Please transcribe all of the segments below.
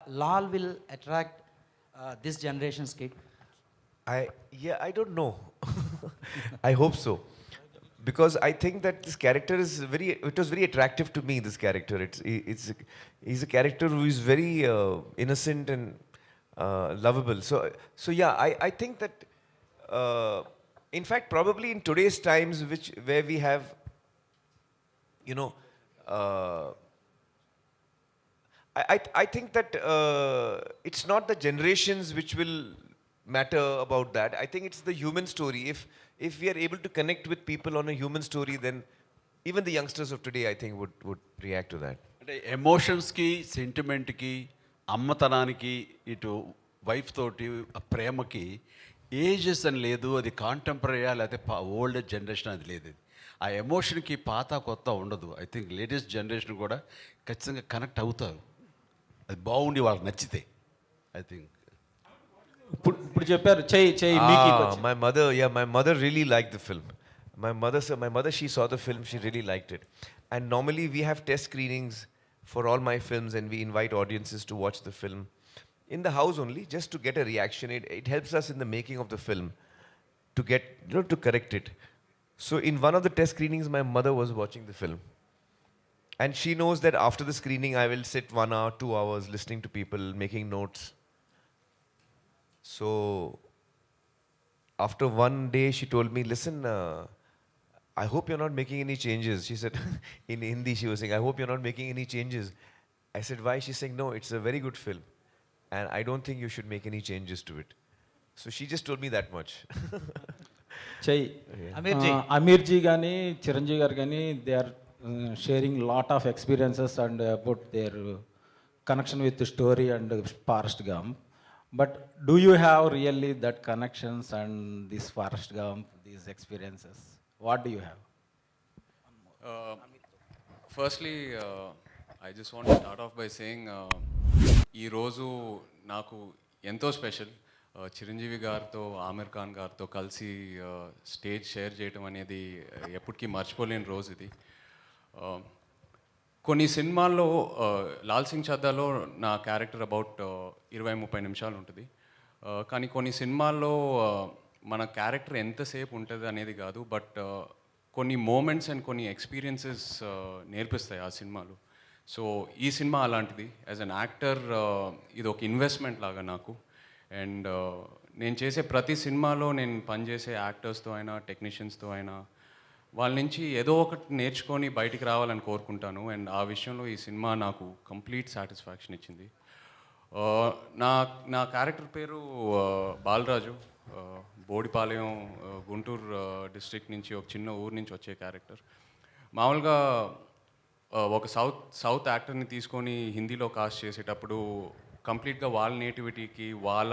Lal will attract this generation's kid? I don't know. I hope so. Because I think that this character is it was very attractive to me, this character. He's a character who is very innocent and lovable. So yeah, I think that, in fact, probably in today's times, where we have, you know, uh, I think that it's not the generations which will matter about that. I think it's the human story. If we are able to connect with people on a human story, then even the youngsters of today, I think, would react to that. అంటే ఎమోషన్స్కి, సెంటిమెంట్కి, అమ్మతనానికి, ఇటు wife తోటి ఆ ప్రేమకి ages అని లేదు. అది కాంటెంపరీయా లేకపోతే old generation అది లేదు. ఆ ఎమోషన్కి పాత కొత్త ఉండదు. ఐ థింక్ లేటెస్ట్ జనరేషన్ కూడా ఖచ్చితంగా కనెక్ట్ అవుతారు. అది బాగుండి వాళ్ళకి నచ్చితే ఐ థింక్. ఇప్పుడు చెప్పారు చెయ్యి మీకు My mother really liked the film. My mother, she saw the film, she really liked it. And normally we have test screenings for all my films, and we invite audiences to watch the film in the house only, just to get a reaction. It helps us in the making of the film to get, to correct it. So in one of the test screenings, my mother was watching the film. And she knows that after the screening, I will sit 1 hour, 2 hours listening to people, making notes. So after one day, she told me, listen, I hope you're not making any changes. She said, in Hindi, she was saying, I hope you're not making any changes. I said, why? She's saying, no, it's a very good film. And I don't think you should make any changes to it. So she just told me that much. చెయ్యి అమీర్జీ కానీ చిరంజీవి గారు కానీ they are sharing lot of experiences and about their connection with story and Forrest Gump. But do you have really that connections and this Forrest Gump, these experiences, what do you have? Firstly I just want to start off by saying, ఈరోజు నాకు ఎంతో special. Chiranjeevi గారితో, ఆమిర్ ఖాన్ గారితో కలిసి stage share చేయడం అనేది ఎప్పటికీ మర్చిపోలేని రోజు ఇది. కొన్ని సినిమాల్లో, లాల్సింగ్ చద్దాలో నా క్యారెక్టర్ అబౌట్ 20-30 నిమిషాలు ఉంటుంది. కానీ కొన్ని సినిమాల్లో మన క్యారెక్టర్ ఎంతసేపు ఉంటుంది అనేది కాదు, బట్ కొన్ని మూమెంట్స్ అండ్ కొన్ని ఎక్స్పీరియన్సెస్ నేర్పిస్తాయి ఆ సినిమాలు. సో ఈ సినిమా అలాంటిది. యాజ్ అన్ యాక్టర్ ఇది ఒక ఇన్వెస్ట్మెంట్ లాగా నాకు. అండ్ నేను చేసే ప్రతి సినిమాలో నేను పనిచేసే యాక్టర్స్తో అయినా, టెక్నీషియన్స్తో అయినా, వాళ్ళ నుంచి ఏదో ఒకటి నేర్చుకొని బయటికి రావాలని కోరుకుంటాను. అండ్ ఆ విషయంలో ఈ సినిమా నాకు కంప్లీట్ సాటిస్ఫాక్షన్ ఇచ్చింది. నా క్యారెక్టర్ పేరు బాలరాజు. బోడిపాలెం, గుంటూరు డిస్ట్రిక్ట్ నుంచి, ఒక చిన్న ఊరు నుంచి వచ్చే క్యారెక్టర్. మామూలుగా ఒక సౌత్ యాక్టర్ని తీసుకొని హిందీలో కాస్ట్ చేసేటప్పుడు కంప్లీట్గా వాళ్ళ నేటివిటీకి, వాళ్ళ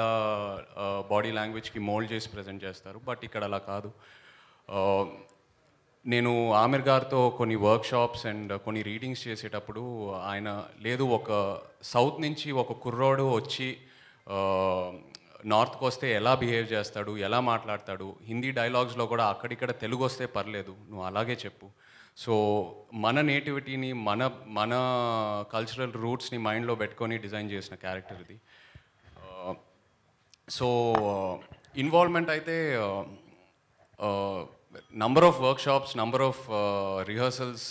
బాడీ లాంగ్వేజ్కి మోల్డ్ చేసి ప్రజెంట్ చేస్తారు. బట్ ఇక్కడ అలా కాదు. నేను ఆమిర్ గారితో కొన్ని వర్క్షాప్స్ అండ్ కొన్ని రీడింగ్స్ చేసేటప్పుడు ఆయన లేదు, ఒక సౌత్ నుంచి ఒక కుర్రోడు వచ్చి నార్త్కి వస్తే ఎలా బిహేవ్ చేస్తాడు, ఎలా మాట్లాడతాడు, హిందీ డైలాగ్స్లో కూడా అక్కడిక్కడ తెలుగు వస్తే పర్లేదు, నువ్వు అలాగే చెప్పు. సో మన నేటివిటీని, మన కల్చరల్ రూట్స్ని మైండ్లో పెట్టుకొని డిజైన్ చేసిన క్యారెక్టర్ ఇది. సో ఇన్వాల్వ్మెంట్ అయితే number of workshops, number of rehearsals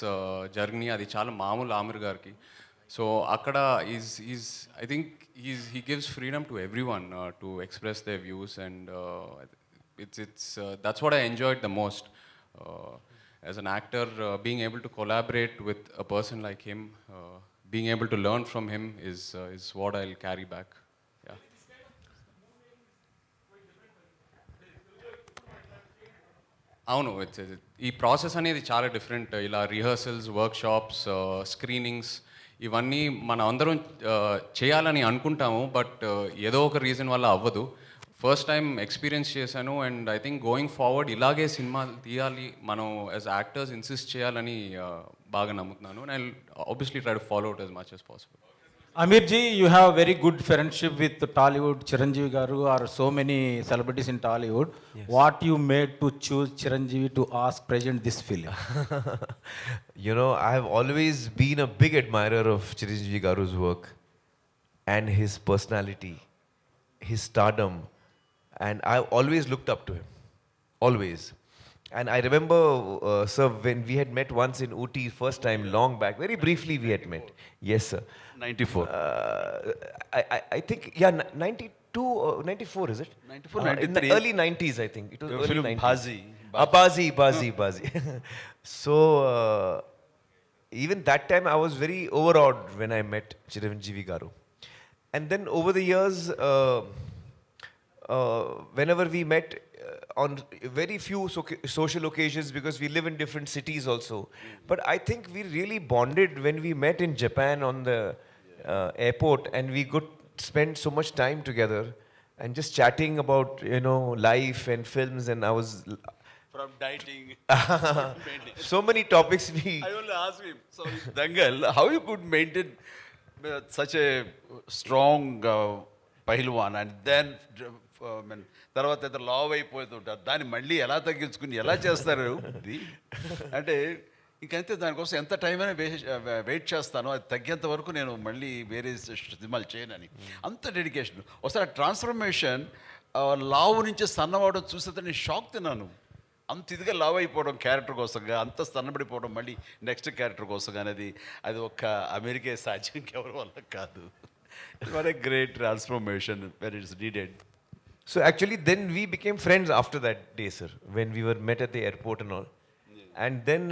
జరిగినాయి. అది చాలా మామూలు ఆమిర్ గారికి. సో అక్కడ I think he gives freedom to everyone to express their views, and that's what I enjoyed the most. As an actor, being able to collaborate with a person like him, being able to learn from him is what I'll carry back. Yeah. అవును, ఈ process అనేది చాలా different. ఇలా rehearsals, workshops, screenings ఇవన్నీ మనం అందరం చేయాలని అనుకుంటాము, బట్ ఏదో ఒక రీజన్ వల్ల అవ్వదు. ఫస్ట్ టైం ఎక్స్పీరియన్స్ చేశాను. And I think going forward ఇలాగే సినిమాలు తీయాలి, మనం యాజ్ యాక్టర్స్ ఇన్సిస్ట్ చేయాలని బాగా నమ్ముతున్నాను. And I obviously try to follow it as much as possible. Amirji, you have a very good friendship with Tollywood, Chiranjeevi garu, or so many celebrities in Tollywood. Yes. What you made to choose Chiranjeevi to ask present this film? I have always been a big admirer of Chiranjeevi garu's work. and his personality, his stardom, and I always looked up to him, always. And I remember, sir, when we had met once in Ooty, first time, long back, very briefly we had met. Yes, sir. 94. I think, yeah, 92 or 94, is it? 94, In the 93. early 90s, I think. It was Your early film 90s. Bazi. Bazi. So, even that time I was very overawed when I met Chiranjeevi Garu. And then over the years, whenever we met on very few social occasions, because we live in different cities also. But I think we really bonded when we met in Japan on the airport, and we could spend so much time together and just chatting about, life and films, and I was From dieting. so many topics we I only asked him, so Dangal, how you could maintain such a strong pahalwan and then తర్వాత ఏదో లావ్ అయిపోతుంటారు, దాన్ని మళ్ళీ ఎలా తగ్గించుకుని ఎలా చేస్తారు ఇది అంటే ఇంకంతే. దానికోసం ఎంత టైం అయినా వెయిట్ చేస్తాను, అది తగ్గేంత వరకు నేను మళ్ళీ వేరే సినిమాలు చేయనని. అంత డెడికేషన్. ఒకసారి ట్రాన్స్ఫర్మేషన్ లావు నుంచి సన్నవడం చూస్తే నేను షాక్ తిన్నాను. అంత ఇదిగా లావ్ అయిపోవడం క్యారెక్టర్ కోసంగా, అంత సన్నబడిపోవడం మళ్ళీ నెక్స్ట్ క్యారెక్టర్ కోసం అనేది, అది ఒక్క అమెరికా సాధ్యం ఎవరి వల్ల కాదు. What a great transformation when it's needed. So actually, then we became friends after that day, sir. When we were met at the airport and all, and then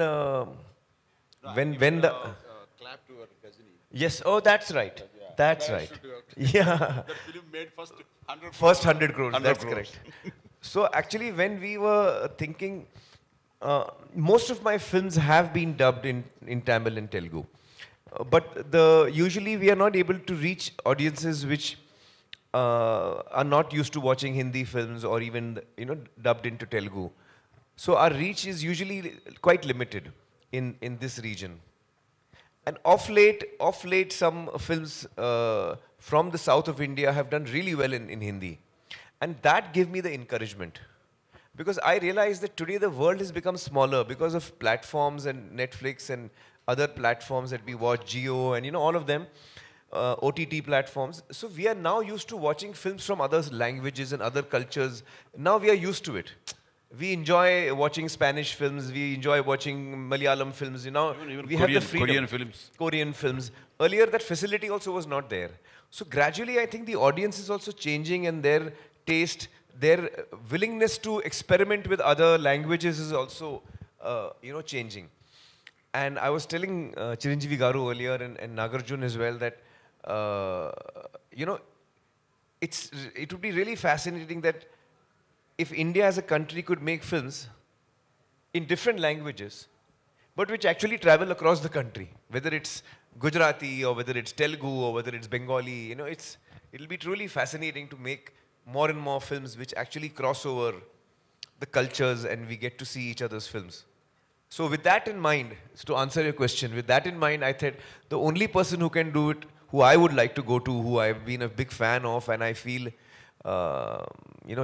when the Clap to her Gajini. yes, oh that's right, that's right, yeah. That film made first 100 First 100 crores. 100 That's crores. correct. So actually, when we were thinking, most of my films have been dubbed in Tamil and Telugu. But usually we are not able to reach audiences which are not used to watching Hindi films or even dubbed into Telugu. So our reach is usually quite limited in this region. And of late, some films from the south of India have done really well in Hindi, and that gave me the encouragement. Because I realized that today the world has become smaller because of platforms and Netflix and other platforms that we watch, Geo and all of them, OTT platforms. So we are now used to watching films from other languages and other cultures. Now we are used to it. We enjoy watching Spanish films, we enjoy watching Malayalam films, Even we have the freedom. Korean films. Korean films. Earlier that facility also was not there. So gradually I think the audience is also changing, and their taste, their willingness to experiment with other languages is also changing. And I was telling Chiranjeevi Garu earlier and Nagarjun as well that, it would be really fascinating that if India as a country could make films in different languages, but which actually travel across the country, whether it's Gujarati or whether it's Telugu or whether it's Bengali, it'll be truly fascinating to make more and more films which actually cross over the cultures and we get to see each other's films. So with that in mind, to answer your question, with that in mind, I thought the only person who can do it, who I would like to go to, who I've been a big fan of, and I feel,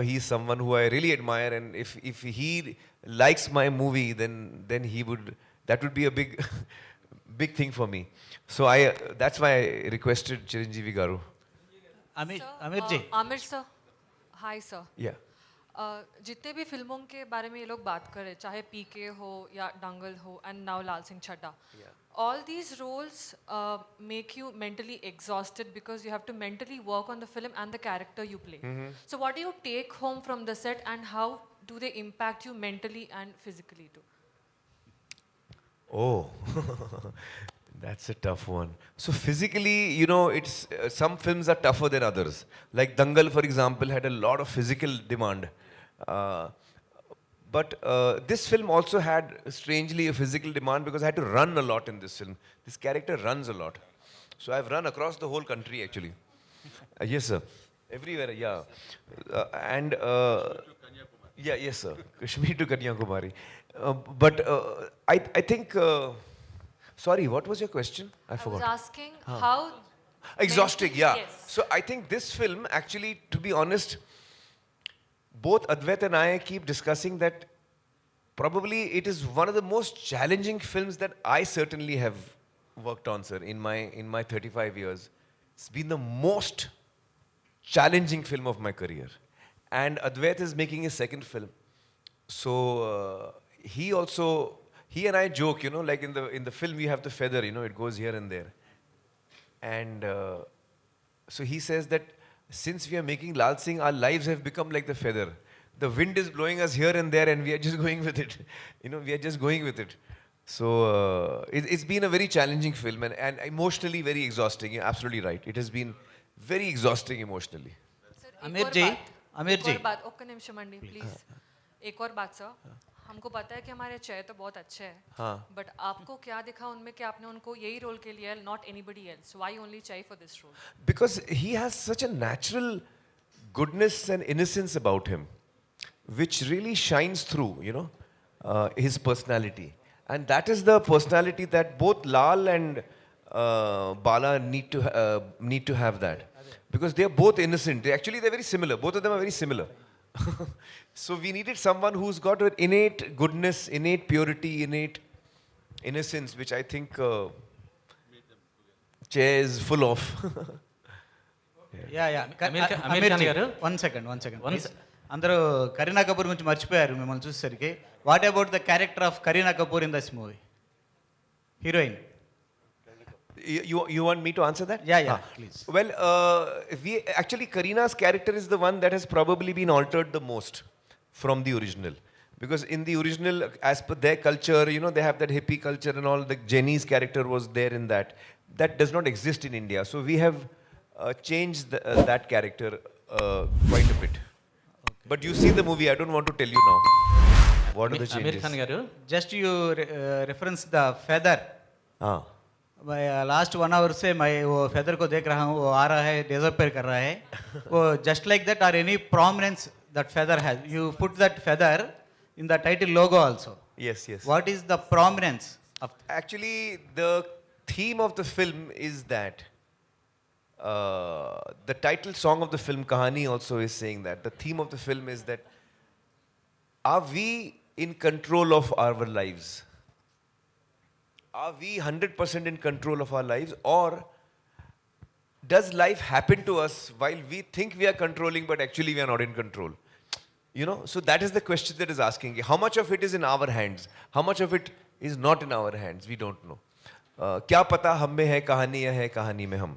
he's someone who I really admire, and if he likes my movie, then that would be a big, big thing for me. So that's why I requested Chiranjeevi Garu. Amir ji. Aamir sir, hi sir. Yeah. जितने भी फिल्मों के बारे में ये लोग बात कर रहे, चाहे पीके हो या दंगल हो and now Laal Singh Chaddha, all these roles make you mentally exhausted because you have to mentally work on the film and the character you play. So what do you take home from the set, and how do they impact you mentally and physically too? Oh, that's a tough one. So physically, it's some films are tougher than others. Like Dangal, for example, had a lot of physical demand. But this film also had strangely a physical demand because I had to run a lot in this film. This character runs a lot. So I've run across the whole country actually. Yes, sir. Everywhere, yeah. And yes, sir. Kashmir to Kanyakumari. But I think. Sorry, what was your question? I forgot. I was asking how Exhausting, yeah. Yes. So I think this film actually, to be honest, both Advait and I keep discussing that probably it is one of the most challenging films that I certainly have worked on, sir, in my 35 years. It's been the most challenging film of my career. And Advait is making his second film. So he and I joke, you know, like in the film you have the feather, you know, it goes here and there. And so he says that since we are making Lalsingh, our lives have become like the feather. The wind is blowing us here and there and we are just going with it. You know, we are just going with it. So it's been a very challenging film and emotionally very exhausting. You're absolutely right. It has been very exhausting emotionally. Sir Aamir ji एक और बात okay निमिषम अंडी please एक और बात sir हमको पता है कि हमारे चेहरे तो बहुत अच्छे हैं हाँ. बट आपको क्या दिखा उनमें कि आपने उनको यही रोल के लिए not anybody else why only चाय for this role Because he has such a natural goodness and innocence about him, which really shines through, you know, his personality. And that is the personality that both Lal and Bala need to have that. Because they are both innocent. They're very similar. Both of them are very similar. So we needed someone who's got an innate goodness, innate purity, innate innocence, which I think Che is full of. Yeah Aamir Khan గారు one second అందరూ కరీనా కపూర్ గురించి మర్చిపోయారు మిమ్మల్ని చూసేసరికి what about the character of Kareena Kapoor in this movie heroine You want me to answer that? Yeah, please. Well, Karina's character is the one that has probably been altered the most from the original. Because in the original, as per their culture, you know, they have that hippie culture and all. The Jenny's character was there in that. That does not exist in India. So we have changed that character quite a bit. But you see the movie, I don't want to tell you now. What are the changes? Aamir Khan గారు just you reference the feather last 1 hour से मैं वो feather को देख रहा हूँ वो आ रहा है डिसअपियर कर रहा है वो just like that are any prominence that feather has you put that feather in the title logo also Yes. What is the prominence of Actually, the theme of the film is that the title song of the film Kahani also is saying that. The theme of the film is that are we in control of our lives? Are we 100% in control of our lives, or does life happen to us while we think we are controlling but actually we are not in control? You know, so that is the question that is asking. How much of it is in our hands? How much of it is not in our hands? We don't know. क्या पता हम में है कहानी या है कहानी में हम?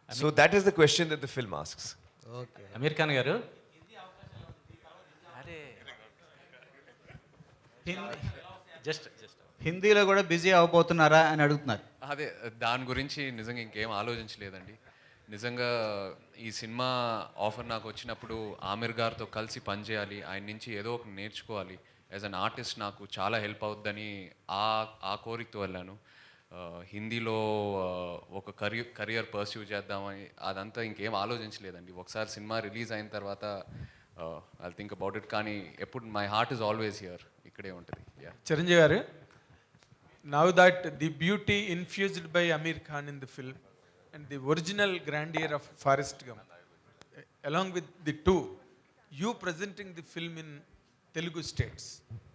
So that is the question that the film asks. Okay Aamir Khan గారు జస్ట్ హిందీలో కూడా బిజీ అవబోతున్నారా అని అడుగుతున్నారు అదే దాని గురించి నిజంగా ఇంకేం ఆలోచించలేదండి నిజంగా ఈ సినిమా ఆఫర్ నాకు వచ్చినప్పుడు ఆమిర్ గారితో కలిసి పనిచేయాలి ఆయన నుంచి ఏదో ఒకటి నేర్చుకోవాలి యాజ్ అన్ ఆర్టిస్ట్ నాకు చాలా హెల్ప్ అవుద్దని ఆ కోరికతో వెళ్ళాను హిందీలో ఒక కెరియర్ పర్స్యూ చేద్దామని అదంతా ఇంకేం ఆలోచించలేదండి ఒకసారి సినిమా రిలీజ్ అయిన తర్వాత ఐ థింక్ అబౌట్ ఇట్ కానీ ఎప్పుడు my heart is always here ఇక్కడే ఉంటుంది చిరంజీవి గారు now that the beauty infused by Amir Khan in the film and the original grandeur of Forestgump, along with the two, you presenting the film in Telugu states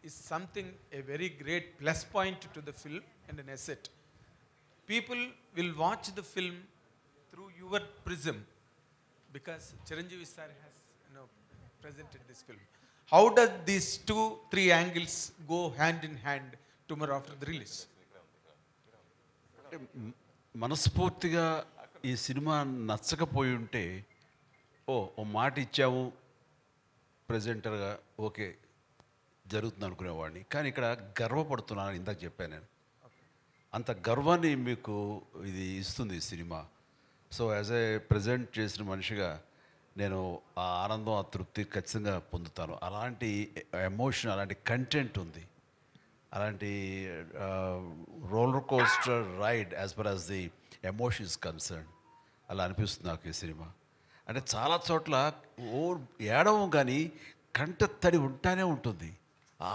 is something a very great plus point to the film and an asset. People will watch the film through your prism because Chiranjeevi sir has presented this film. How does these 2-3 angles go hand in hand tomorrow after the release? మనస్ఫూర్తిగా ఈ cinema నచ్చకపోయి ఉంటే ఓ మాట ఇచ్చాము ప్రజెంటర్గా okay జరుగుతుంది అనుకునేవాడిని కానీ ఇక్కడ గర్వపడుతున్నాను ఇందాక చెప్పాను నేను అంత గర్వాన్ని మీకు ఇది ఇస్తుంది ఈ cinema so as a present చేసిన మనిషిగా నేను ఆ ఆనందం ఆ తృప్తి ఖచ్చితంగా పొందుతాను అలాంటి ఎమోషన్ అలాంటి కంటెంట్ ఉంది అలాంటి roller coaster ride as per as the emotion is concern అలా అనిపిస్తుంది నాకు ఈ సినిమా అంటే చాలా చోట్ల ఏడవం కానీ కంట తడి ఉంటానే ఉంటుంది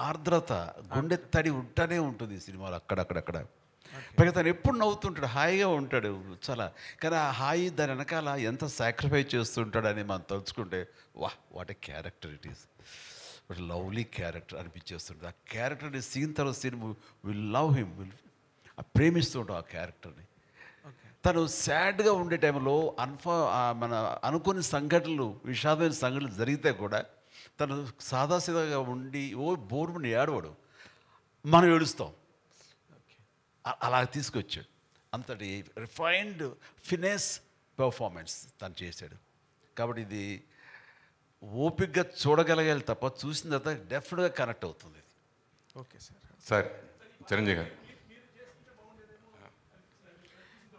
ఆర్ద్రత గుండె తడి ఉంటానే ఉంటుంది ఈ సినిమాలో అక్కడక్కడక్కడ పైగా తను ఎప్పుడు నవ్వుతుంటాడు హాయిగా ఉంటాడు చాలా కానీ ఆ హాయి దాని వెనకాల ఎంత సాక్రిఫైస్ చేస్తుంటాడని మనం తలుచుకుంటే what a character it is but lovely character అనిపించేస్తుంది ఆ క్యారెక్టర్ని సీన్ తర్వాత సీన్ విల్ లవ్ హిమ్ ప్రేమిస్తుంటాం ఆ క్యారెక్టర్ని తను సాడ్గా ఉండే టైంలో మన అనుకోని సంఘటనలు, విషాదమైన సంఘటనలు జరిగితే కూడా తను సాదాసీదాగా ఉండి బోర్మని ఏడవడు, మనం ఏడుస్తాం. అలా తీసుకొచ్చాడు. అంతటి రిఫైన్డ్ ఫినెస్ పెర్ఫార్మెన్స్ తను చేశాడు. కాబట్టి ఇది ఓపికగా చూడగలగాలి తప్ప చూసిన తర్వాత డెఫినెట్గా కనెక్ట్ అవుతుంది. Okay sir. సార్ చిరంజీవి గారు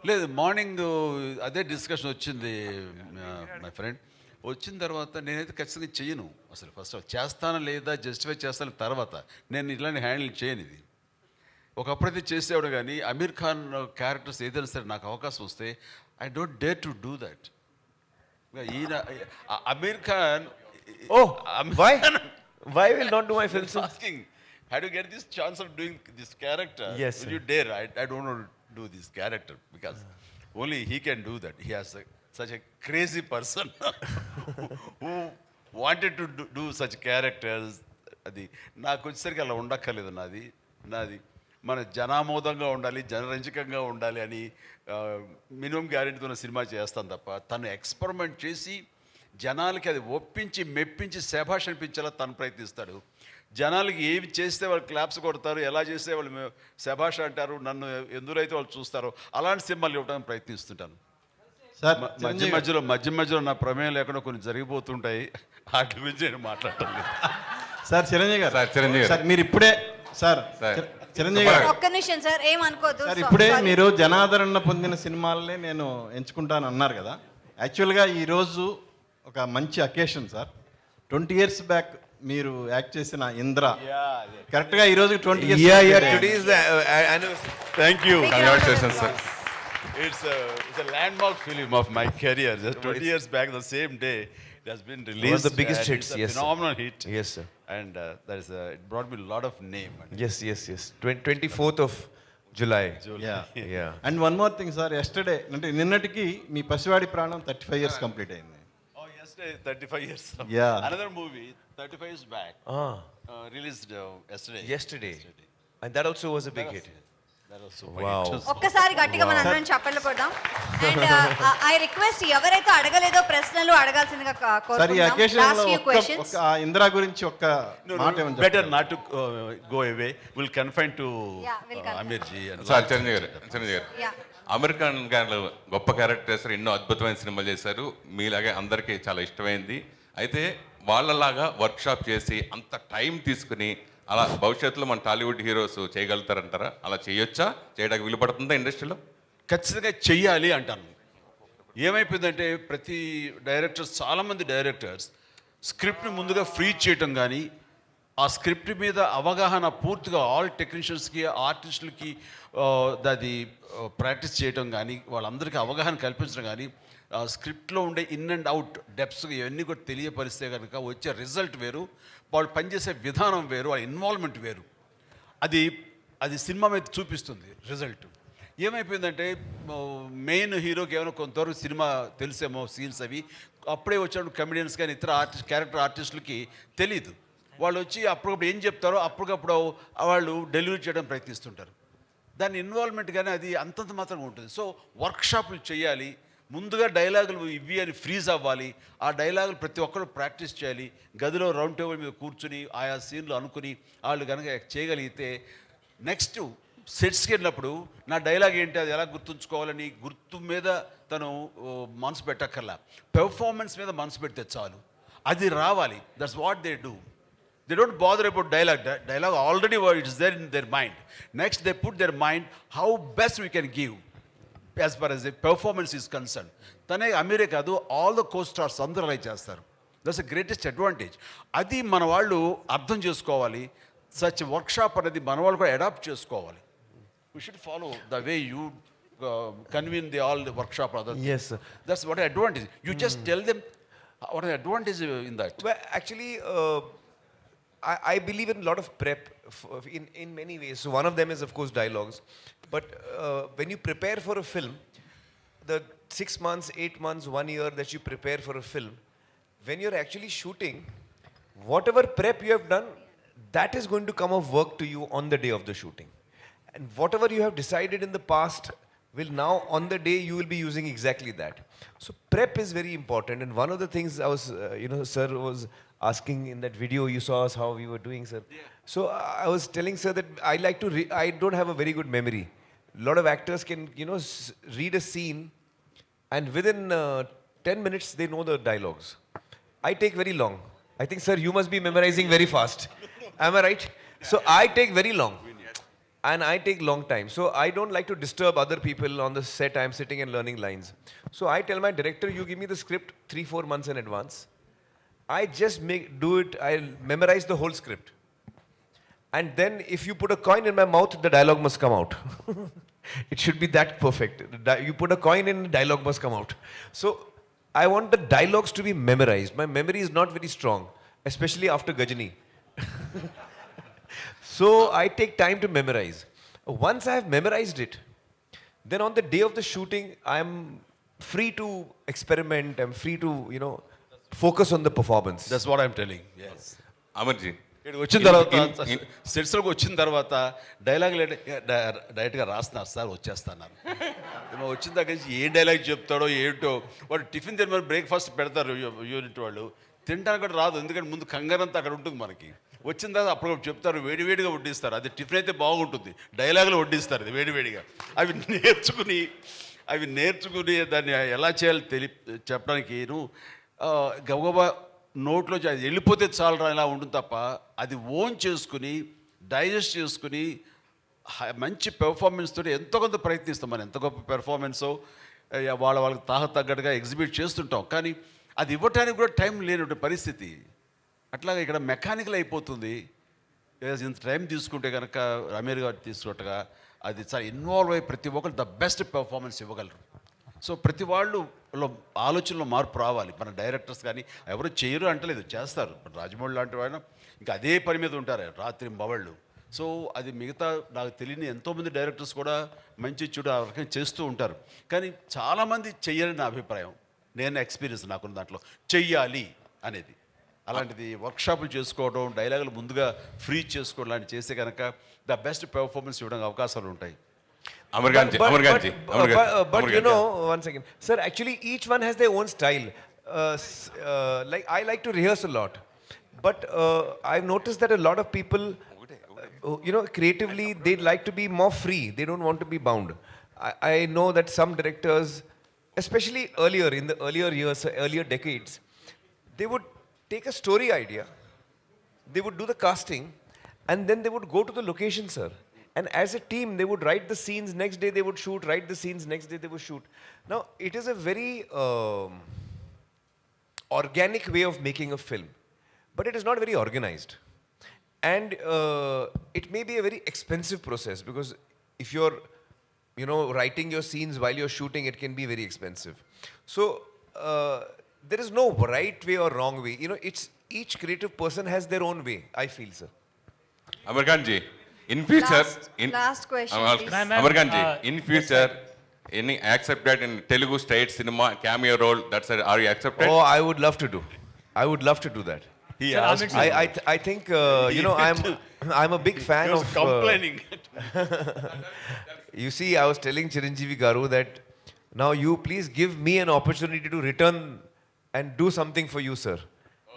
లేదు, మార్నింగ్ అదే డిస్కషన్ వచ్చింది మై ఫ్రెండ్. వచ్చిన తర్వాత నేనైతే ఖచ్చితంగా చెయ్యను. అసలు ఫస్ట్ చేస్తానా లేదా జస్టిఫై చేస్తాను తర్వాత, నేను ఇట్లాంటి హ్యాండిల్ చేయను. ఇది ఒకప్పుడైతే చేసేవాడు, కానీ అమీర్ ఖాన్ క్యారెక్టర్స్ ఏదైనా సరే నాకు అవకాశం వస్తే I don't dare to do that. ఈయన Aamir Khan, why will not do my films? asking, how do you get this chance of doing this character? Yes, Will sir. you dare? I don't want to do this character because only he can do that. He has such a crazy person who wanted to do such characters. అది నాకు వచ్చేసరికి అలా ఉండక్కర్లేదు. నాది మన జనామోదంగా ఉండాలి, జనరంజకంగా ఉండాలి అని minimum గ్యారెంటీతో ఉన్న సినిమా చేస్తాను తప్ప, తను ఎక్స్పెరిమెంట్ చేసి జనాలకి అది ఒప్పించి మెప్పించి శభాష్ అనిపించేలా తను ప్రయత్నిస్తాడు. జనాలకి ఏవి చేస్తే వాళ్ళు క్లాప్స్ కొడతారు, ఎలా చేస్తే వాళ్ళు శభాష్ అంటారు, నన్ను ఎందులైతే వాళ్ళు చూస్తారో అలాంటి సినిమాలు ఇవ్వడానికి ప్రయత్నిస్తుంటాను. సార్ మధ్య మధ్యలో నా ప్రమేయం లేకుండా కొన్ని జరిగిపోతుంటాయి, వాటి గురించి నేను మాట్లాడటం లేదు. సార్ చిరంజీవి గారు, సార్ చిరంజీవి గారు. సార్ మీరు ఇప్పుడే సార్ చిరంజీవి గారు ఒక్క నిమిషం సార్, ఏమనుకోవద్దు సార్, ఇప్పుడే మీరు జనాదరణ పొందిన సినిమాలనే నేను ఎంచుకుంటాను అన్నారు కదా. యాక్చువల్గా ఈరోజు ఒక మంచి అకేషన్ సార్. 20 years బ్యాక్ మీరు యాక్ట్ చేసిన ఇంద్ర కరెక్ట్గా ఈ రోజు 20 years. Today is the anniversary. Thank you. Congratulations sir. It's a landmark film of my career. Just 20 years back, the same day, it has been released. One of the biggest and hits, it's a yes, sir. phenomenal hit. Yes, sir. And it brought me a lot of name. Yes. 24th of July. Yeah. And one more thing sir, yesterday అంటే నిన్నటికి మీ పసివాడి ప్రాణం 35 years complete అయింది. Oh, yesterday, 35 years. Yeah. Another movie, 35 years back, released yesterday. And that also was a big hit. That was so Wow. ఒక్కసారి గట్టిగా మన అందరం చప్పట్లు కొడదాం. అండ్ ఐ రిక్వెస్ట్ ఎవరైతే అడగలేదో ప్రశ్నలు అడగాల్సిందిగా సార్ ఈ కోరుకుంటున్నాం. అకేషన్ లాస్ట్ లో ఫ్యూ క్వశ్చన్స్. ఒక ఇందిరా గురించి ఒక్క మాట ఏమని Better చెప్తారా? not to go away. We'll confine to Yeah, we'll confine. Amirji. And sir Chiranjeevi గారు యా, అమెరికన్ గారు గొప్ప క్యారెక్టర్ చేశారు, ఎన్నో అద్భుతమైన సినిమాలు చేశారు, మీలాగే అందరికీ చాలా ఇష్టమైంది. అయితే వాళ్ళలాగా వర్క్షాప్ చేసి అంత టైం తీసుకుని అలా భవిష్యత్తులో మన టాలీవుడ్ హీరోస్ చేయగలుగుతారంటారా? అలా చేయొచ్చా? చేయడానికి వీలు పడుతుందా ఇండస్ట్రీలో? ఖచ్చితంగా చెయ్యాలి అంటాను. ఏమైపోయిందంటే ప్రతి డైరెక్టర్స్, చాలామంది డైరెక్టర్స్ స్క్రిప్ట్ని ముందుగా ఫ్రీ చేయటం కానీ, ఆ స్క్రిప్ట్ మీద అవగాహన పూర్తిగా ఆల్ టెక్నీషియన్స్కి, ఆర్టిస్టులకి అది ప్రాక్టీస్ చేయటం కానీ, వాళ్ళందరికీ అవగాహన కల్పించడం కానీ, స్క్రిప్ట్లో ఉండే ఇన్ అండ్ అవుట్ డెప్స్ ఇవన్నీ కూడా తెలియపరిస్తే కనుక వచ్చే రిజల్ట్ వేరు, వాళ్ళు పనిచేసే విధానం వేరు, వాళ్ళ ఇన్వాల్వ్మెంట్ వేరు. అది సినిమా మీద చూపిస్తుంది రిజల్ట్. ఏమైపోయిందంటే మెయిన్ హీరోకి ఏమైనా కొంతవరకు సినిమా తెలిసేమో సీన్స్ అవి, అప్పుడే వచ్చినప్పుడు కమెడియన్స్ కానీ ఇతర క్యారెక్టర్ ఆర్టిస్టులకి తెలియదు. వాళ్ళు వచ్చి అప్పటికప్పుడు ఏం చెప్తారో అప్పటికప్పుడు వాళ్ళు డెలివరీ చేయడం ప్రయత్నిస్తుంటారు. దాని ఇన్వాల్వ్మెంట్ కానీ అది అంతంత మాత్రంగా ఉంటుంది. సో వర్క్షాపులు చేయాలి, ముందుగా డైలాగులు ఇవి అని ఫ్రీజ్ అవ్వాలి, ఆ డైలాగులు ప్రతి ఒక్కరు ప్రాక్టీస్ చేయాలి, గదిలో రౌండ్ టేబుల్ మీద కూర్చుని ఆయా సీన్లు అనుకుని వాళ్ళు కనుక చేయగలిగితే నెక్స్ట్ సెట్స్కి వెళ్ళినప్పుడు నా డైలాగ్ ఏంటి, అది ఎలా గుర్తుంచుకోవాలని గుర్తు మీద తను మనసు పెట్టక్కర్లా, పెర్ఫార్మెన్స్ మీద మనసు పెడితే చాలు, అది రావాలి. That's what they do. They don't bother about dialogue. Dialogue already it's there in their mind. Next, they put their mind how best we can give as far as the performance is concerned. తనే అమీరే కాదు, all the co stars అందరూ అలా చేస్తారు. That's the greatest advantage. అది మన వాళ్ళు అర్థం చేసుకోవాలి. సచ్ వర్క్షాప్ అనేది మన వాళ్ళు కూడా అడాప్ట్ చేసుకోవాలి. We should follow the way you convene all the workshop. Yes, sir. That's what advantage. You just tell them what an advantage in that. Well, actually, I believe in a lot of prep in many ways. So one of them is, of course, dialogues. But when you prepare for a film, the 6 months, 8 months, 1 year that you prepare for a film, when you're actually shooting, whatever prep you have done, that is going to come of work to you on the day of the shooting. And whatever you have decided in the past will now on the day you will be using exactly that. So prep is very important, and one of the things I was, sir was asking in that video, you saw us how we were doing, sir. So I was telling sir that I like to, I don't have a very good memory. A lot of actors can, read a scene and within 10 minutes they know the dialogues. I take very long. I think, sir, you must be memorizing very fast. Am I right? So I take very long. And I take long time. So I don't like to disturb other people on the set. I'm sitting and learning lines. So I tell my director, you give me the script 3-4 months in advance. I just do it. I memorize the whole script. And then if you put a coin in my mouth, the dialogue must come out. It should be that perfect. You put a coin in, the dialogue must come out. So I want the dialogues to be memorized. My memory is not very strong, especially after Gajani. So I take time to memorize. Once I have memorized it, then on the day of the shooting, I'm free to experiment. I'm free to, focus on the performance. That's what I'm telling. Yes Amarji, ఇక్కడికి వచ్చిన తర్వాత సెట్స్లోకి వచ్చిన తర్వాత dialogue డైరెక్ట్గా రాస్తున్నారు sir, వచ్చేస్తున్నారు. వచ్చిన దగ్గర నుంచి ఏ డైలాగ్ చెప్తాడో ఏంటో, వాడు టిఫిన్ తినమని బ్రేక్ఫాస్ట్ పెడతారు యూనిట్ వాళ్ళు, తినడానికి కూడా రాదు, ఎందుకంటే ముందు కంగారంతా అక్కడ ఉంటుంది మనకి. వచ్చిన తర్వాత అప్పుడు చెప్తారు, వేడివేడిగా వడ్డిస్తారు. అది టిఫిన్ అయితే బాగుంటుంది, డైలాగులు వడ్డిస్తారు అది వేడివేడిగా. అవి నేర్చుకుని దాన్ని ఎలా చేయాలో చెప్పడానికి గబగబా నోట్లో అది వెళ్ళిపోతే చాలరా ఇలా ఉంటుంది తప్ప, అది ఓన్ చేసుకుని డైజెస్ట్ చేసుకుని మంచి పెర్ఫార్మెన్స్ తోటి ఎంతో కొంత ప్రయత్నిస్తాం. మనం ఎంత గొప్ప పెర్ఫార్మెన్సో వాళ్ళకి తగ్గట్టుగా ఎగ్జిబిట్ చేస్తుంటాం, కానీ అది ఇవ్వటానికి కూడా టైం లేనటువంటి పరిస్థితి. అట్లాగే ఇక్కడ మెకానికల్ అయిపోతుంది. ఇంత టైం తీసుకుంటే కనుక అమీర్ గారు తీసుకున్నట్టుగా అది చాలా ఇన్వాల్వ్ అయ్యి ప్రతి ఒక్కరు ద బెస్ట్ పెర్ఫార్మెన్స్ ఇవ్వగలరు. సో ప్రతి వాళ్ళు ఆలోచనలో మార్పు రావాలి. మన డైరెక్టర్స్ కానీ ఎవరు చేయరు అంటలేదు, చేస్తారు. రాజమౌళి లాంటి వాళ్ళు ఇంకా అదే పని మీద ఉంటారు రాత్రి బవళ్ళు. సో అది మిగతా నాకు తెలియని ఎంతోమంది డైరెక్టర్స్ కూడా మంచి చెడు ఆ రకంగా చేస్తూ ఉంటారు, కానీ చాలామంది చెయ్యని నా అభిప్రాయం. నేను ఎక్స్పీరియన్స్ నాకున్న దాంట్లో చెయ్యాలి అనేది. అలాంటిది వర్క్షాపులు చేసుకోవడం, డైలాగులు ముందుగా ఫ్రీ చేసుకోవడం లాంటివి చేస్తే కనుక ద బెస్ట్ పెర్ఫార్మెన్స్ ఇవ్వడానికి అవకాశాలు ఉంటాయి. But one second. Sir, actually each one has their own style. Like I like to rehearse a lot. But I've noticed that a lot of people, creatively, they like to be more free. They don't want to be bound. I know that some directors, especially earlier, in the earlier years, earlier decades, they would take a story idea, they would do the casting, and then they would go to the location, sir. And as a team, they would write the scenes, next day they would shoot, write the scenes, next day they would shoot. Now, it is a very organic way of making a film, but it is not very organized. And it may be a very expensive process, because if you're, writing your scenes while you're shooting, it can be very expensive. So, there is no right way or wrong way. It's each creative person has their own way, I feel, sir. Amarkan ji, in future, last question, please. Amarkan ji, in future, any accepted in Telugu state cinema cameo role? Are you accepted? Oh, I would love to do. I would love to do that. He asked me. I think I'm a big fan He was of complaining. You see, I was telling Chiranjeevi Garu that now you please give me an opportunity to return and do something for you, sir.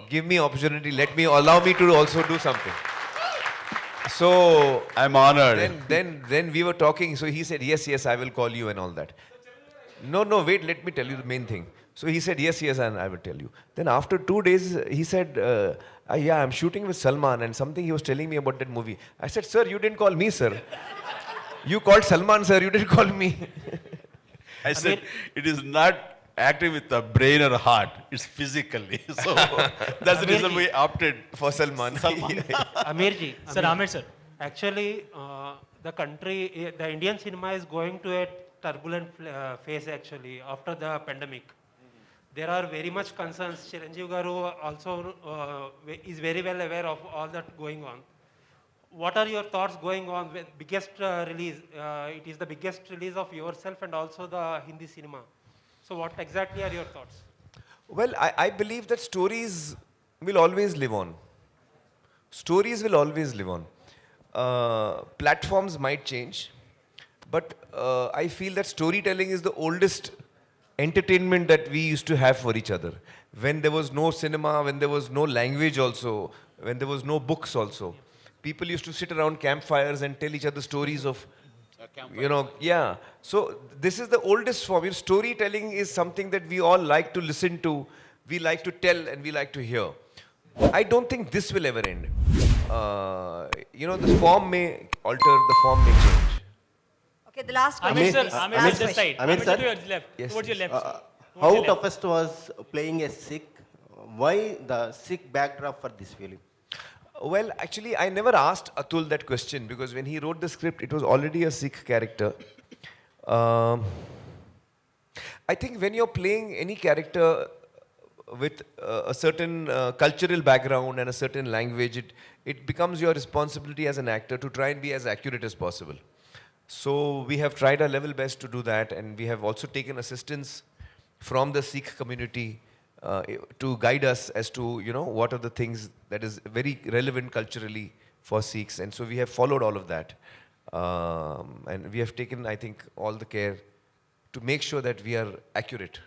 Give me opportunity. Allow me to also do something. So I'm honored. Then we were talking. So he said, yes, I will call you and all that. No, wait. Let me tell you the main thing. So he said, yes, and I will tell you. Then after 2 days, he said, yeah, I'm shooting with Salman and something he was telling me about that movie. I said, sir, you didn't call me, sir. You called Salman, sir. You didn't call me. I said, it is not acting with the brain or heart. It's physically. So that's the reason we opted For Salman. Amirji, Amir sir. Actually, the country, the Indian cinema is going to a turbulent phase actually after the pandemic. There are very much concerns. Chiranjeev Garu also is very well aware of all that going on. What are your thoughts going on with biggest release? It is the biggest release of yourself and also the Hindi cinema. So what exactly are your thoughts? Well, I believe that stories will always live on. Stories will always live on. Platforms might change, But I feel that storytelling is the oldest entertainment that we used to have for each other. When there was no cinema, when there was no language also, when there was no books also, people used to sit around campfires and tell each other stories of, yeah. So this is the oldest form. Storytelling is something that we all like to listen to, we like to tell, and we like to hear. I don't think this will ever end. The form may alter, the form may change. Okay, the last question. Amir sir, please. Amir Last sir, this question. side. Amir Amir sir. to your left. Yes, Towards your yes. left. How toughest was playing a Sikh? Why the Sikh backdrop for this film? Well, actually, I never asked Atul that question because when he wrote the script, it was already a Sikh character. I think when you're playing any character with a certain cultural background and a certain language, it becomes your responsibility as an actor to try and be as accurate as possible. So we have tried our level best to do that, and we have also taken assistance from the Sikh community to guide us as to what are the things that is very relevant culturally for Sikhs, and so we have followed all of that, and we have taken, I think, all the care to make sure that we are accurate.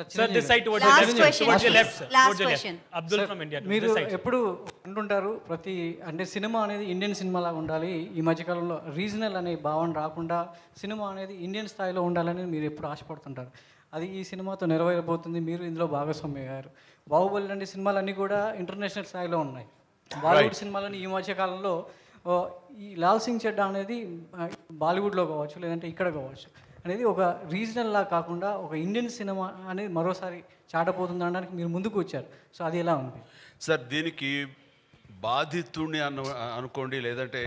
Sir, this side towards your Last left. question, Towards your please. left, sir. Last Towards your left. question. Abdul from India. మీరు This side. ఎప్పుడు అంటుంటారు ప్రతి అంటే cinema అనేది Indian సినిమాలా ఉండాలి, ఈ మధ్యకాలంలో రీజనల్ అనే భావన రాకుండా సినిమా అనేది ఇండియన్ స్థాయిలో ఉండాలని మీరు ఎప్పుడు ఆశపడుతుంటారు. అది ఈ సినిమాతో నెరవేరబోతుంది, మీరు ఇందులో భాగస్వామ్యయ్యారు. బాహుబలి లాంటి సినిమాలన్నీ కూడా ఇంటర్నేషనల్ స్థాయిలో ఉన్నాయి. బాలీవుడ్ సినిమాలని ఈ మధ్యకాలంలో ఈ లాల్ సింగ్ చెడ్డా అనేది బాలీవుడ్లో కావచ్చు లేదంటే ఇక్కడ కావచ్చు అనేది ఒక రీజనల్ లా కాకుండా ఒక ఇండియన్ సినిమా అనేది మరోసారి చాటపోతుంది అనడానికి మీరు ముందుకు వచ్చారు. సో అది ఎలా ఉంది సార్? దీనికి బాధితుడిని అనుకోండి, లేదంటే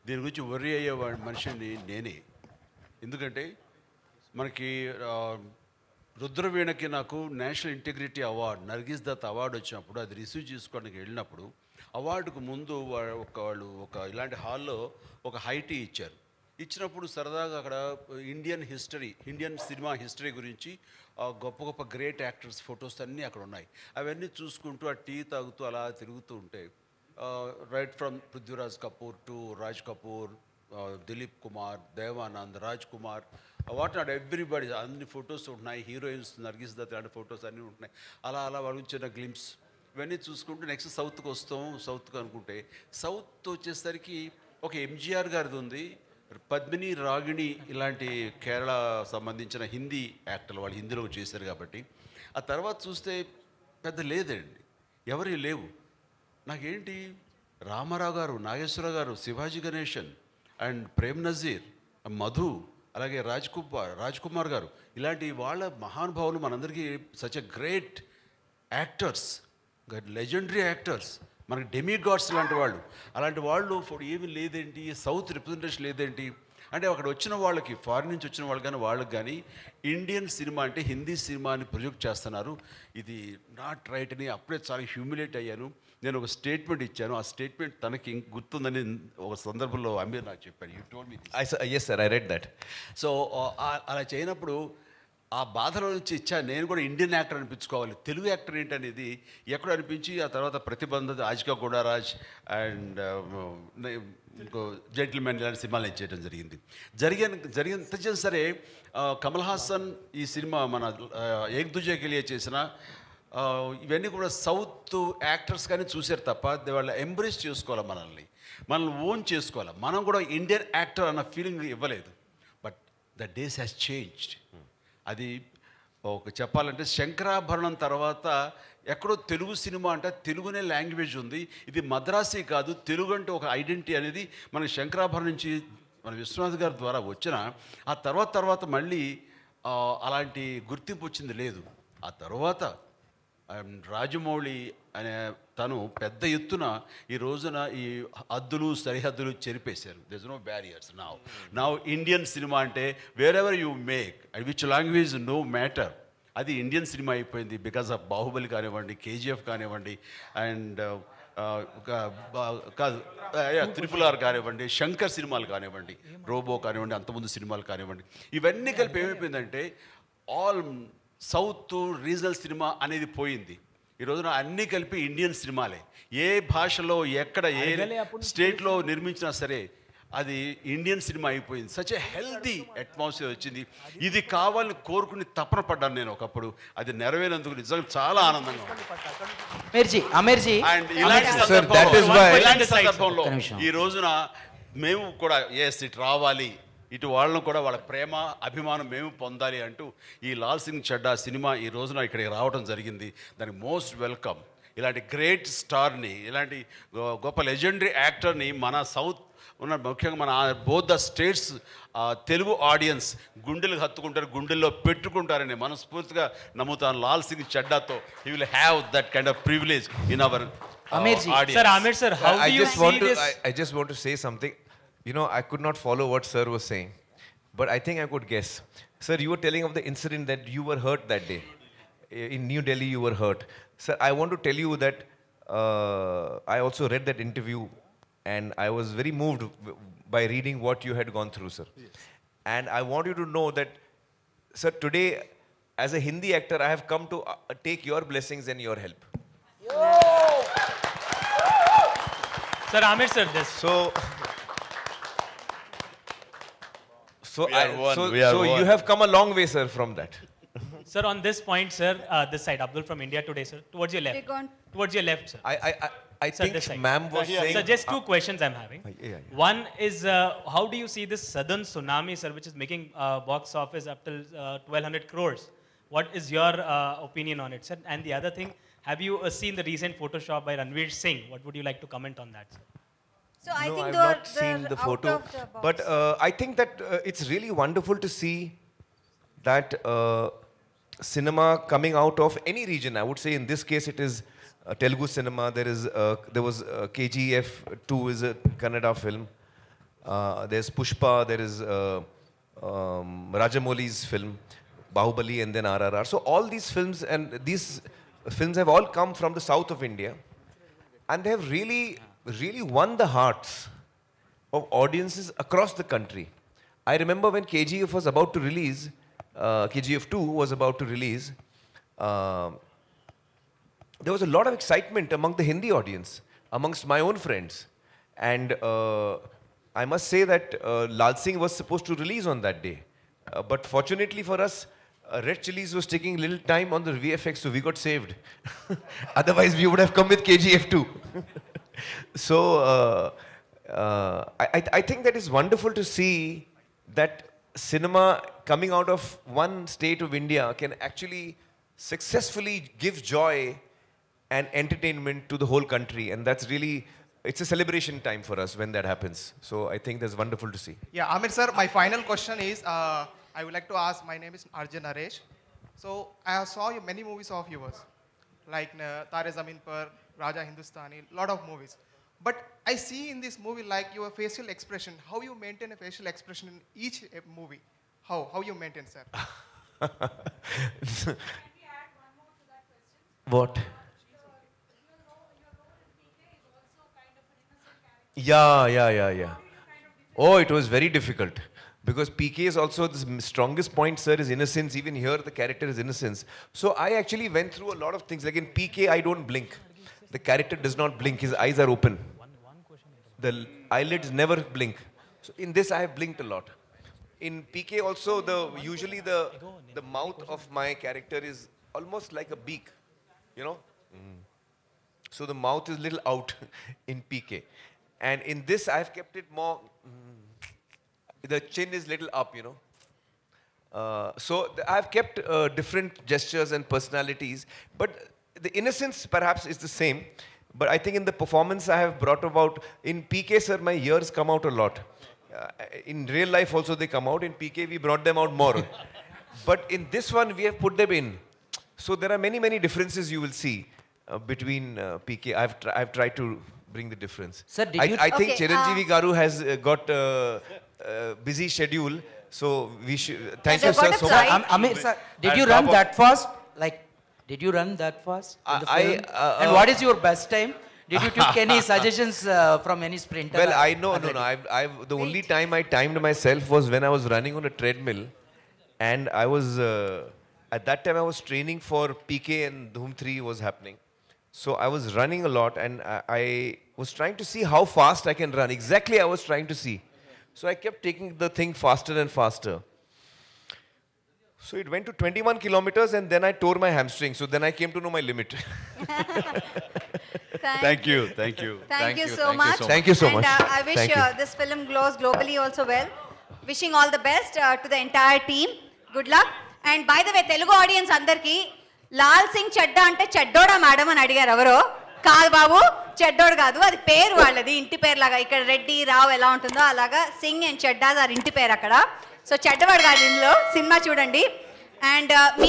దీని గురించి వర్రీ అయ్యే మనిషిని నేనే. ఎందుకంటే మనకి రుద్రవీణకి నాకు national integrity award, Nargis Dutt award వచ్చినప్పుడు అది రిసీవ్ చేసుకోవడానికి వెళ్ళినప్పుడు అవార్డుకు ముందు వాళ్ళు ఒక ఇలాంటి హాల్లో ఒక హైటీ ఇచ్చారు. ఇచ్చినప్పుడు సరదాగా అక్కడ ఇండియన్ సినిమా హిస్టరీ గురించి గొప్ప గొప్ప గ్రేట్ యాక్టర్స్ ఫొటోస్ అన్నీ అక్కడ ఉన్నాయి. అవన్నీ చూసుకుంటూ ఆ టీ తాగుతూ అలా తిరుగుతూ ఉంటే right from Prithviraj Kapoor to Raj Kapoor, Dilip Kumar, Devanand, Raj Kumar, what not everybody అన్ని ఫొటోస్ ఉంటున్నాయి. హీరోయిన్స్ నర్గిస్ దత్ లాంటి ఫొటోస్ అన్నీ ఉంటున్నాయి. అలా వాళ్ళ చిన్న గ్లిమ్స్ ఇవన్నీ చూసుకుంటూ నెక్స్ట్ సౌత్కి వస్తాం. సౌత్కి అనుకుంటే సౌత్ వచ్చేసరికి ఒక ఎంజీఆర్ గారిది ఉంది, పద్మిని, రాగిణి ఇలాంటి కేరళ సంబంధించిన హిందీ యాక్టర్లు, వాళ్ళు హిందీలో చేశారు కాబట్టి. ఆ తర్వాత చూస్తే పెద్ద లేదండి, ఎవరి లేవు. నాకేంటి రామారావు గారు, నాగేశ్వరరావు గారు, శివాజీ గణేశన్ అండ్ ప్రేమ్ నజీర్, మధు, అలాగే రాజ్ కుమార్ గారు, ఇలాంటి వాళ్ళ మహానుభావులు మనందరికీ such a great actors, legendary actors, మనకి డెమిగాడ్స్ లాంటి వాళ్ళు. అలాంటి వాళ్ళు ఏమీ లేదేంటి, సౌత్ రిప్రజెంటేషన్ లేదేంటి అంటే అక్కడ వచ్చిన వాళ్ళకి, ఫారిన్ నుంచి వచ్చిన వాళ్ళు కానీ వాళ్ళకి కానీ ఇండియన్ సినిమా అంటే హిందీ సినిమాని ప్రొజెక్ట్ చేస్తున్నారు. ఇది నాట్ రైట్ అని అప్పుడే చాలా హ్యూమిలేట్ అయ్యాను. నేను ఒక స్టేట్మెంట్ ఇచ్చాను. ఆ స్టేట్మెంట్ తనకి గుర్తుందని ఒక సందర్భంలో అమీర్ నాకు చెప్పాడు. You told me this. Yes sir, I read that. So అలా చేయనప్పుడు ఆ బాధలో నుంచి నేను కూడా ఇండియన్ యాక్టర్ అనిపించుకోవాలి, తెలుగు యాక్టర్ ఏంటనేది ఎక్కడ అనిపించి ఆ తర్వాత ప్రతిబంధ, ఆజికా గుడారాజ్ అండ్ ఇంకో జెంటిల్మెన్ ఇలాంటి సినిమాలు నేను చేయడం జరిగిన సరే కమల్ హాసన్ ఈ సినిమా మన ఏక్ దుజే కే లియే చేసిన ఇవన్నీ కూడా సౌత్ యాక్టర్స్ కానీ చూశారు తప్ప వాళ్ళు ఎంబ్రేస్ చేసుకోవాలి, మనల్ని ఓన్ చేసుకోవాలి. మనం కూడా ఇండియన్ యాక్టర్ అన్న ఫీలింగ్ ఇవ్వలేదు. But the days has changed. అది చెప్పాలంటే శంకరాభరణం తర్వాత ఎక్కడో తెలుగు సినిమా అంటే తెలుగునే లాంగ్వేజ్ ఉంది, ఇది మద్రాసీ కాదు, తెలుగు అంటే ఒక ఐడెంటిటీ అనేది మనకి శంకరాభరణం నుంచి మన విశ్వనాథ్ గారి ద్వారా వచ్చిన ఆ తర్వాత మళ్ళీ అలాంటి గుర్తింపు వచ్చింది లేదు. ఆ తర్వాత రాజమౌళి అనే తను పెద్ద ఎత్తున ఈ రోజున ఈ సరిహద్దులు చెరిపేశారు. There is no barriers now Indian cinema అంటే wherever you make and which language no matter, అది ఇండియన్ సినిమా అయిపోయింది. బికాస్ ఆఫ్ బాహుబలి కానివ్వండి, కేజీఎఫ్ కానివ్వండి, అండ్ కాదు RRR కానివ్వండి, శంకర్ సినిమాలు కానివ్వండి, రోబో కానివ్వండి, అంతకుముందు సినిమాలు కానివ్వండి, ఇవన్నీ కలిపి ఏమైపోయిందంటే ఆల్ సౌత్ రీజనల్ సినిమా అనేది పోయింది. ఈ రోజున అన్నీ కలిపి ఇండియన్ సినిమాలే. ఏ భాషలో ఎక్కడ ఏ స్టేట్లో నిర్మించినా సరే అది ఇండియన్ సినిమా అయిపోయింది. సచ్ ఎ హెల్దీ అట్మాస్ఫియర్ వచ్చింది. ఇది కావాలని కోరుకుని తపన పడ్డాను నేను ఒకప్పుడు. అది నెరవేరేందుకు నిజంగా చాలా ఆనందంగా ఉంది. అండ్ ఇలాంటి సందర్భంలో ఈ రోజున మేము కూడా ఇటు రావాలి, ఇటు వాళ్ళను కూడా వాళ్ళ ప్రేమ అభిమానం మేము పొందాలి అంటూ ఈ లాల్ సింగ్ చెడ్డా సినిమా ఈ రోజున ఇక్కడికి రావడం జరిగింది. దానికి మోస్ట్ వెల్కమ్. ఇలాంటి గ్రేట్ స్టార్ని, ఇలాంటి గొప్ప లెజెండరీ యాక్టర్ని మన సౌత్ ఉన్న ముఖ్యంగా మన both the states Telugu audience గుండెలకు హత్తుకుంటారు, గుండెల్లో పెట్టుకుంటారని మనస్ఫూర్తిగా నమ్ముతాను. లాల్ సింగ్ చెడ్డాతో he will have that kind of privilege in our audience. Sir, Amir sir, how do you see this? I just want to say something. You know, I could not follow what sir was saying, but I think I could guess. Sir, you were telling of the incident that you were hurt that day. In New Delhi, you were hurt. Sir, I want to tell you that I also read that interview and I was very moved by reading what you had gone through, sir. Yes. And I want you to know that, sir, today, as a Hindi actor, I have come to take your blessings and your help. Sir, Amir sir, this. So you have come a long way, sir, from that. Sir, on this point, sir, this side, Abdul from India Today, sir, towards your left. They're gone. Towards your left, sir. I Sir, think this side. ma'am was saying... Sir, just two questions I'm having. One is, how do you see this southern tsunami, sir, which is making box office up till 1,200 crores? What is your opinion on it, sir? And the other thing, have you seen the recent Photoshop by Ranveer Singh? What would you like to comment on that, sir? So I No, think I've they're, not seen the they're photo, out of the box. but I think that it's really wonderful to see that cinema coming out of any region. I would say in this case it is Telugu cinema. There was KGF 2 is a Kannada film. There's Pushpa. There is Rajamouli's film, Bahubali, and then RRR. So all these films have all come from the south of India, and they have really won the hearts of audiences across the country. I remember when KGF was about to release, KGF 2 was about to release, there was a lot of excitement among the Hindi audience, amongst my own friends. And I must say that Lalsingh was supposed to release on that day. But fortunately for us, Red Chillies was taking little time on the VFX, so we got saved. Otherwise, we would have come with KGF 2. So I think that is wonderful to see that cinema coming out of one state of India can actually successfully give joy and entertainment to the whole country, and that's really, it's a celebration time for us when that happens. So I think that's wonderful to see. Yeah, Amir sir, my final question is, I would like to ask, my name is Arjun Naresh. So I saw many movies of yours, like Tare Zameen Par, Raja Hindustani, lot of movies. But I see in this movie like your facial expression, how you maintain a facial expression in each movie. How you maintain, sir? What? Yeah. Oh, it was very difficult. Because PK is also the strongest point, sir, is innocence. Even here, the character is innocence. So I actually went through a lot of things. Like in PK, I don't blink. The character does not blink. His eyes are open. The eyelids never blink. So in this, I have blinked a lot. In PK also, usually the mouth of my character is almost like a beak, you know. So the mouth is little out in PK. And in this, I have kept it more... the chin is little up, you know. So I've kept different gestures and personalities, but the innocence perhaps is the same. But I think in the performance I have brought about, in PK, sir, my ears come out a lot. In real life also they come out. In PK we brought them out more. But in this one we have put them in. So there are many differences you will see between PK. I've tried to bring the difference. Sir, I think Chiranjeevi Garu has got busy schedule, so we should. Thank you, sir, so much. Amir, sir, did you run that fast? Like, did you run that fast in the film? And what is your best time? Did you take any suggestions from any sprinter? Well, no. The only time I timed myself was when I was running on a treadmill, and I was at that time I was training for PK and Dhoom 3 was happening. So I was running a lot, and I was trying to see how fast I can run. Exactly, I was trying to see. So I kept taking the thing faster and faster. So it went to 21 kilometers and then I tore my hamstring. So then I came to know my limit. Thank you. Thank you so much. Thank you so much. And I wish Thank you. this film glows globally also well. Wishing all the best to the entire team. Good luck. And by the way, Telugu audience andarki, Lalsingh Chadda ante Chaddoda madam అని అడిగారు ఎవరో. కాదు బాబు, చెడ్డోడు కాదు, అది పేరు వాళ్ళది, ఇంటి పేరు లాగా. ఇక్కడ రెడ్డి రావు ఎలా ఉంటుందో అలాగా సింగ్ అండ్ చెడ్డా ఇంటి పేరు అక్కడ. సో చెడ్డవాడు కాదు ఇందులో. సినిమా చూడండి. అండ్ మీ